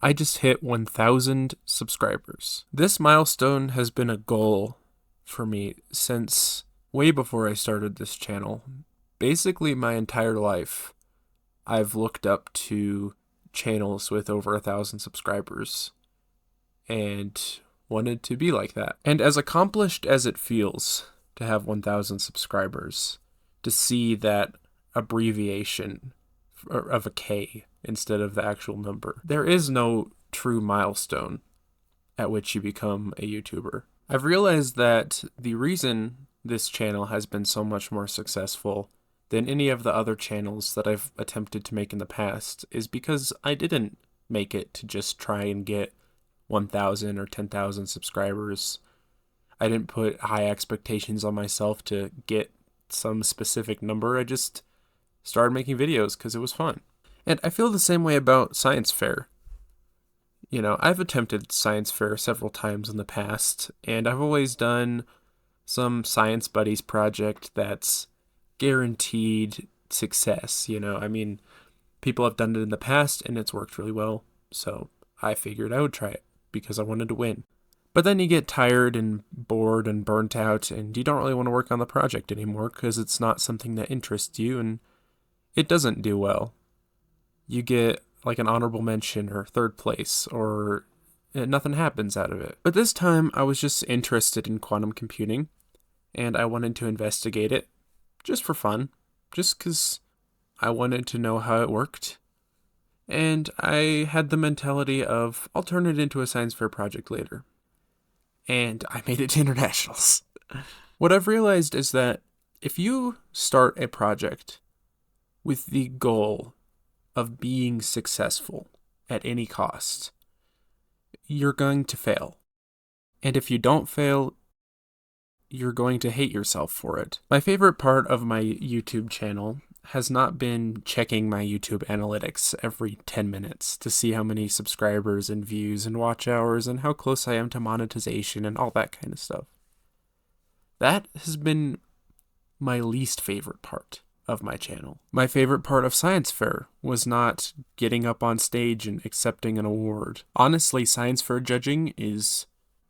I just hit 1,000 subscribers. This milestone has been a goal for me since way before I started this channel. Basically, my entire life, I've looked up to channels with over 1,000 subscribers and wanted to be like that. And as accomplished as it feels to have 1,000 subscribers, to see that abbreviation of a K instead of the actual number, there is no true milestone at which you become a YouTuber. I've realized that the reason this channel has been so much more successful than any of the other channels that I've attempted to make in the past is because I didn't make it to just try and get 1,000 or 10,000 subscribers. I didn't put high expectations on myself to get some specific number. I just started making videos because it was fun. And I feel the same way about science fair. You know, I've attempted science fair several times in the past, and I've always done some Science Buddies project that's guaranteed success, you know? I mean, people have done it in the past, and it's worked really well, so I figured I would try it because I wanted to win. But then you get tired and bored and burnt out, and you don't really want to work on the project anymore because it's not something that interests you, and it doesn't do well. You get like an honorable mention or third place, or nothing happens out of it. But this time I was just interested in quantum computing, and I wanted to investigate it just for fun, just because I wanted to know how it worked. And I had the mentality of, I'll turn it into a science fair project later. And I made it to internationals. What I've realized is that if you start a project with the goal of being successful at any cost, you're going to fail. And if you don't fail, you're going to hate yourself for it. My favorite part of my YouTube channel has not been checking my YouTube analytics every 10 minutes to see how many subscribers and views and watch hours and how close I am to monetization and all that kind of stuff. That has been my least favorite part of my channel. My favorite part of science fair was not getting up on stage and accepting an award. Honestly, science fair judging is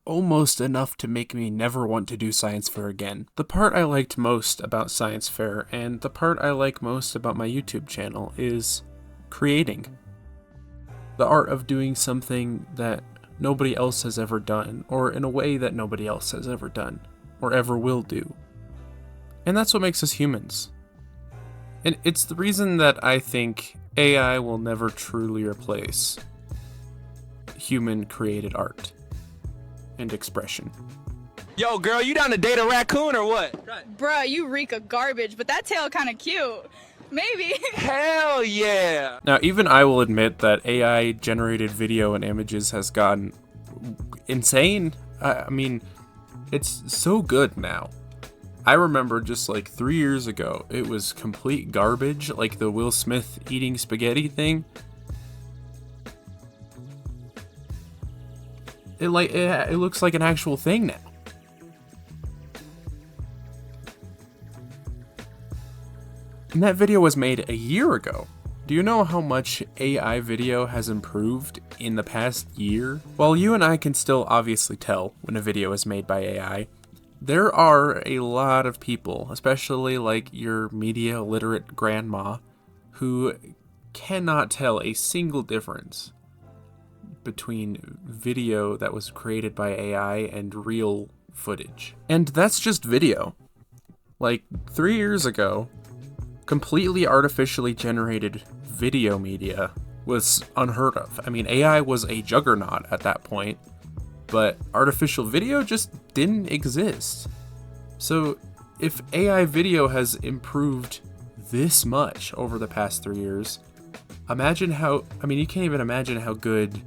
almost enough to make me never want to do science fair again. The part I liked most about science fair, and the part I like most about my YouTube channel, is creating. The art of doing something that nobody else has ever done, or in a way that nobody else has ever done, or ever will do. And that's what makes us humans. And it's the reason that I think AI will never truly replace human-created art and expression. Yo, girl, you down to date a raccoon or what? Bruh, you reek of garbage, but that tail kinda cute. Maybe. Hell yeah! Now, even I will admit that AI-generated video and images has gotten insane. I mean, it's so good now. I remember just like 3 years ago, it was complete garbage, like the Will Smith eating spaghetti thing. It looks like an actual thing now. And that video was made a year ago. Do you know how much AI video has improved in the past year? While you and I can still obviously tell when a video is made by AI, there are a lot of people, especially like your media literate grandma, who cannot tell a single difference between video that was created by AI and real footage. And that's just video. Like 3 years ago, completely artificially generated video media was unheard of. I mean, AI was a juggernaut at that point, but artificial video just didn't exist. So if AI video has improved this much over the past 3 years, imagine how, I mean, you can't even imagine how good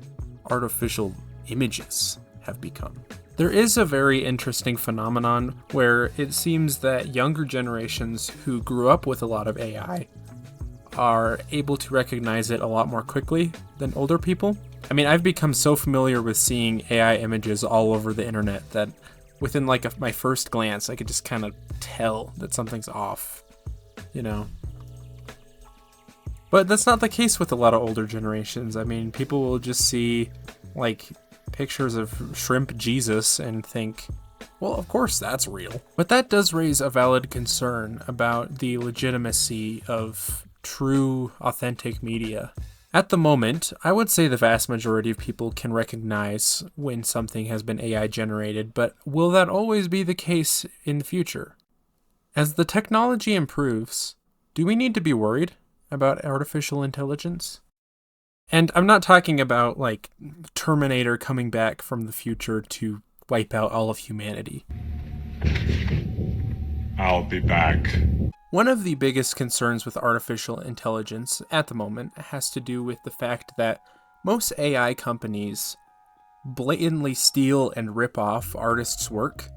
artificial images have become. There is a very interesting phenomenon where it seems that younger generations who grew up with a lot of AI are able to recognize it a lot more quickly than older people. I mean, I've become so familiar with seeing AI images all over the internet that within like my first glance, I could just kind of tell that something's off, you know? But that's not the case with a lot of older generations. I mean, people will just see, like, pictures of shrimp Jesus and think, well, of course that's real. But that does raise a valid concern about the legitimacy of true, authentic media. At the moment, I would say the vast majority of people can recognize when something has been AI generated, but will that always be the case in the future? As the technology improves, do we need to be worried about artificial intelligence? And I'm not talking about, like, Terminator coming back from the future to wipe out all of humanity. I'll be back. One of the biggest concerns with artificial intelligence at the moment has to do with the fact that most AI companies blatantly steal and rip off artists' work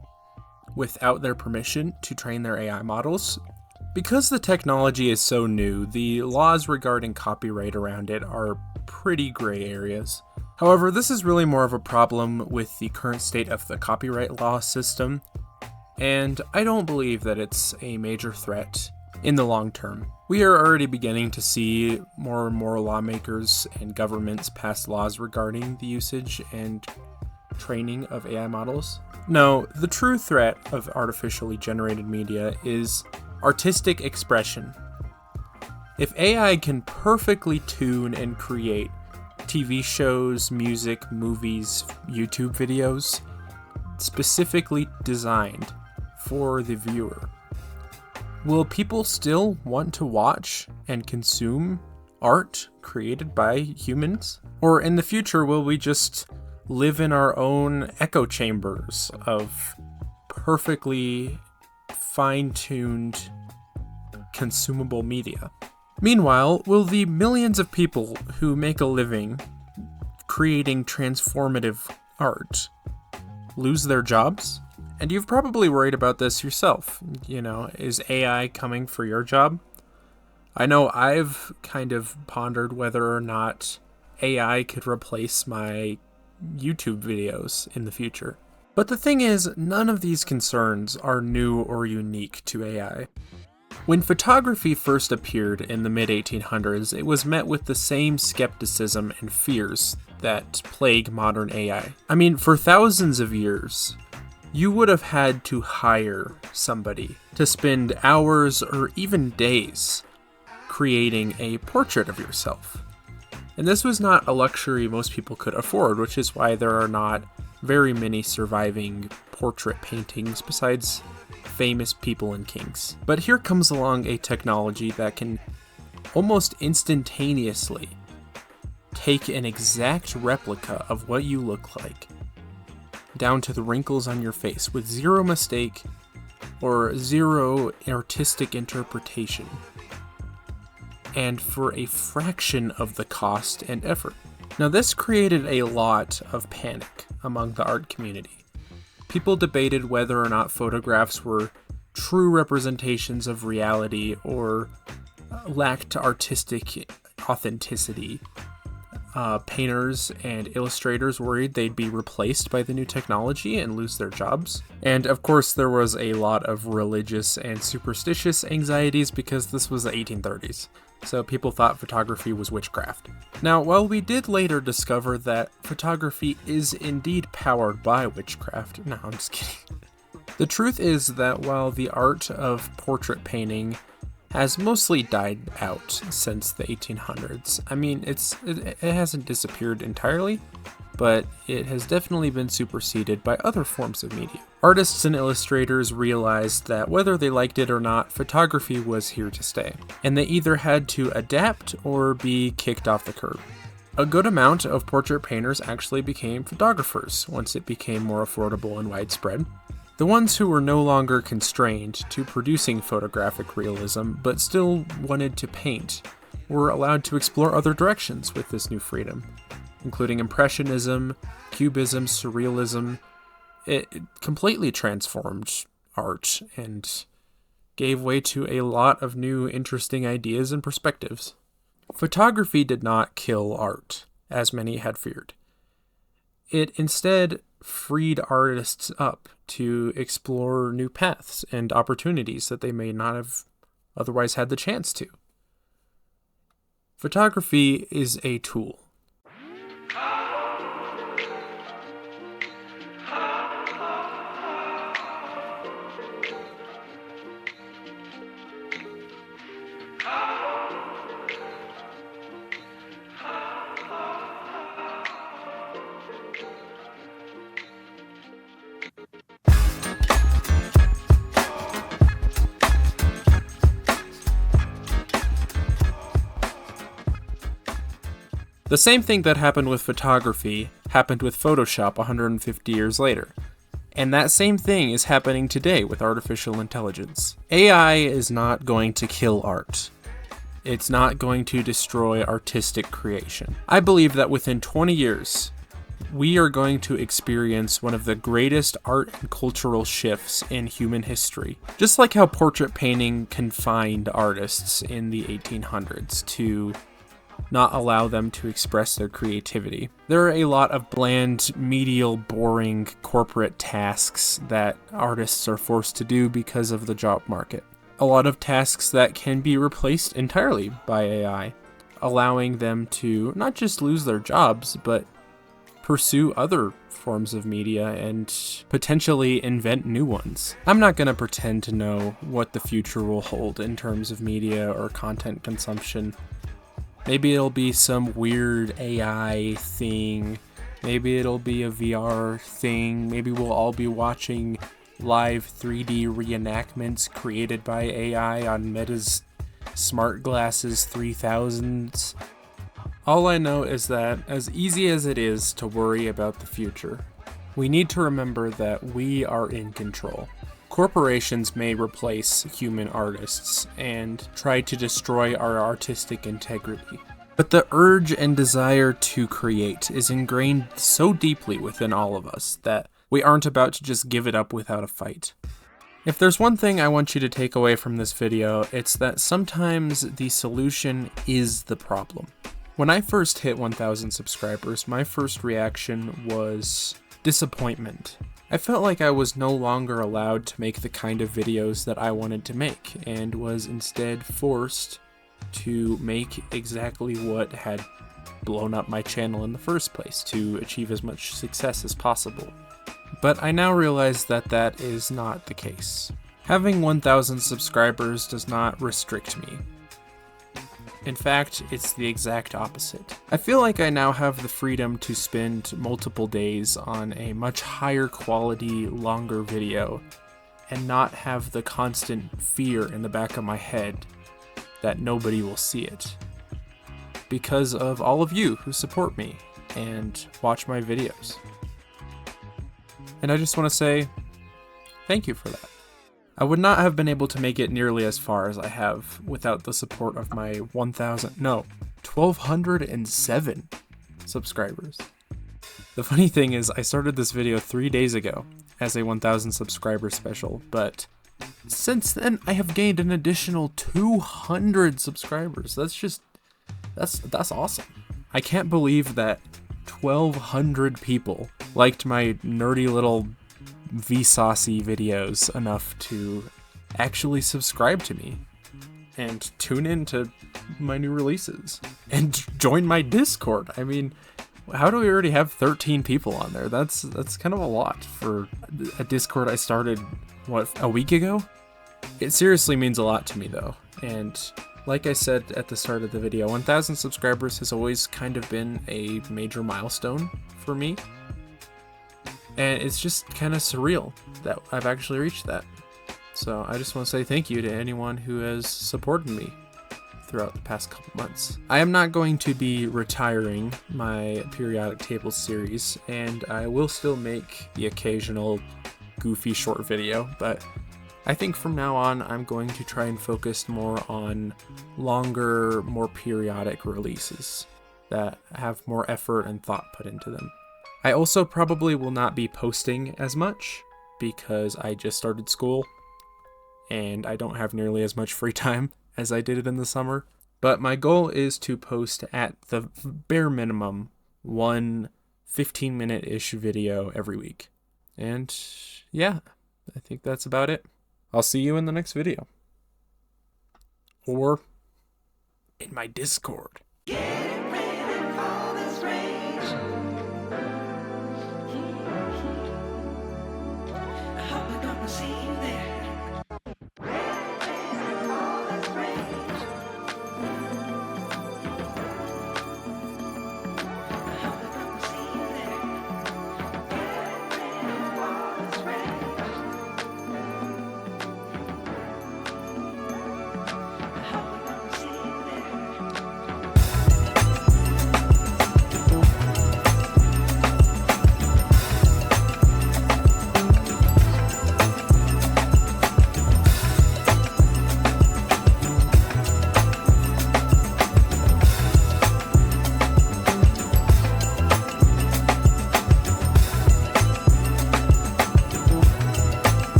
without their permission to train their AI models. Because the technology is so new, the laws regarding copyright around it are pretty gray areas. However, this is really more of a problem with the current state of the copyright law system, and I don't believe that it's a major threat in the long term. We are already beginning to see more and more lawmakers and governments pass laws regarding the usage and training of AI models. No, the true threat of artificially generated media is artistic expression. If AI can perfectly tune and create TV shows, music, movies, YouTube videos, specifically designed for the viewer, will people still want to watch and consume art created by humans? Or in the future, will we just live in our own echo chambers of perfectly fine-tuned, consumable media? Meanwhile, will the millions of people who make a living creating transformative art lose their jobs? And you've probably worried about this yourself. You know, is AI coming for your job? I know I've kind of pondered whether or not AI could replace my YouTube videos in the future. But the thing is, none of these concerns are new or unique to AI. When photography first appeared in the mid-1800s, it was met with the same skepticism and fears that plague modern AI. I mean, for thousands of years, you would have had to hire somebody to spend hours or even days creating a portrait of yourself. And this was not a luxury most people could afford, which is why there are not very many surviving portrait paintings besides famous people and kings. But here comes along a technology that can almost instantaneously take an exact replica of what you look like, down to the wrinkles on your face, with zero mistake or zero artistic interpretation, and for a fraction of the cost and effort. Now, this created a lot of panic among the art community. People debated whether or not photographs were true representations of reality or lacked artistic authenticity. Painters and illustrators worried they'd be replaced by the new technology and lose their jobs. And of course, there was a lot of religious and superstitious anxieties because this was the 1830s. So people thought photography was witchcraft. Now, while we did later discover that photography is indeed powered by witchcraft, no, I'm just kidding. The truth is that while the art of portrait painting has mostly died out since the 1800s, I mean, it hasn't disappeared entirely, but it has definitely been superseded by other forms of media. Artists and illustrators realized that whether they liked it or not, photography was here to stay, and they either had to adapt or be kicked off the curb. A good amount of portrait painters actually became photographers once it became more affordable and widespread. The ones who were no longer constrained to producing photographic realism but still wanted to paint were allowed to explore other directions with this new freedom, including Impressionism, Cubism, Surrealism. It completely transformed art and gave way to a lot of new interesting ideas and perspectives. Photography did not kill art, as many had feared. It instead freed artists up to explore new paths and opportunities that they may not have otherwise had the chance to. Photography is a tool. The same thing that happened with photography happened with Photoshop 150 years later. And that same thing is happening today with artificial intelligence. AI is not going to kill art. It's not going to destroy artistic creation. I believe that within 20 years, we are going to experience one of the greatest art and cultural shifts in human history. Just like how portrait painting confined artists in the 1800s to not allow them to express their creativity. There are a lot of bland, medial, boring corporate tasks that artists are forced to do because of the job market. A lot of tasks that can be replaced entirely by AI, allowing them to not just lose their jobs, but pursue other forms of media and potentially invent new ones. I'm not going to pretend to know what the future will hold in terms of media or content consumption. Maybe it'll be some weird AI thing. Maybe it'll be a VR thing. Maybe we'll all be watching live 3D reenactments created by AI on Meta's Smart Glasses 3000s. All I know is that, as easy as it is to worry about the future, we need to remember that we are in control. Corporations may replace human artists and try to destroy our artistic integrity, but the urge and desire to create is ingrained so deeply within all of us that we aren't about to just give it up without a fight. If there's one thing I want you to take away from this video, it's that sometimes the solution is the problem. When I first hit 1,000 subscribers, my first reaction was disappointment. I felt like I was no longer allowed to make the kind of videos that I wanted to make, and was instead forced to make exactly what had blown up my channel in the first place, to achieve as much success as possible. But I now realize that that is not the case. Having 1,000 subscribers does not restrict me. In fact, it's the exact opposite. I feel like I now have the freedom to spend multiple days on a much higher quality, longer video, and not have the constant fear in the back of my head that nobody will see it. Because of all of you who support me and watch my videos. And I just want to say thank you for that. I would not have been able to make it nearly as far as I have without the support of my 1,207 subscribers. The funny thing is, I started this video 3 days ago as a 1,000 subscriber special, but since then I have gained an additional 200 subscribers. That's awesome. I can't believe that 1,200 people liked my nerdy little Vsauce videos enough to actually subscribe to me and tune in to my new releases and join my Discord. I mean, how do we already have 13 people on there? That's kind of a lot for a Discord I started, a week ago? It seriously means a lot to me though. And like I said at the start of the video, 1,000 subscribers has always kind of been a major milestone for me. And it's just kind of surreal that I've actually reached that. So I just want to say thank you to anyone who has supported me throughout the past couple months. I am not going to be retiring my periodic table series, and I will still make the occasional goofy short video, but I think from now on I'm going to try and focus more on longer, more periodic releases that have more effort and thought put into them. I also probably will not be posting as much because I just started school and I don't have nearly as much free time as I did in the summer. But my goal is to post at the bare minimum one 15-minute-ish video every week. And yeah, I think that's about it. I'll see you in the next video. Or in my Discord. Get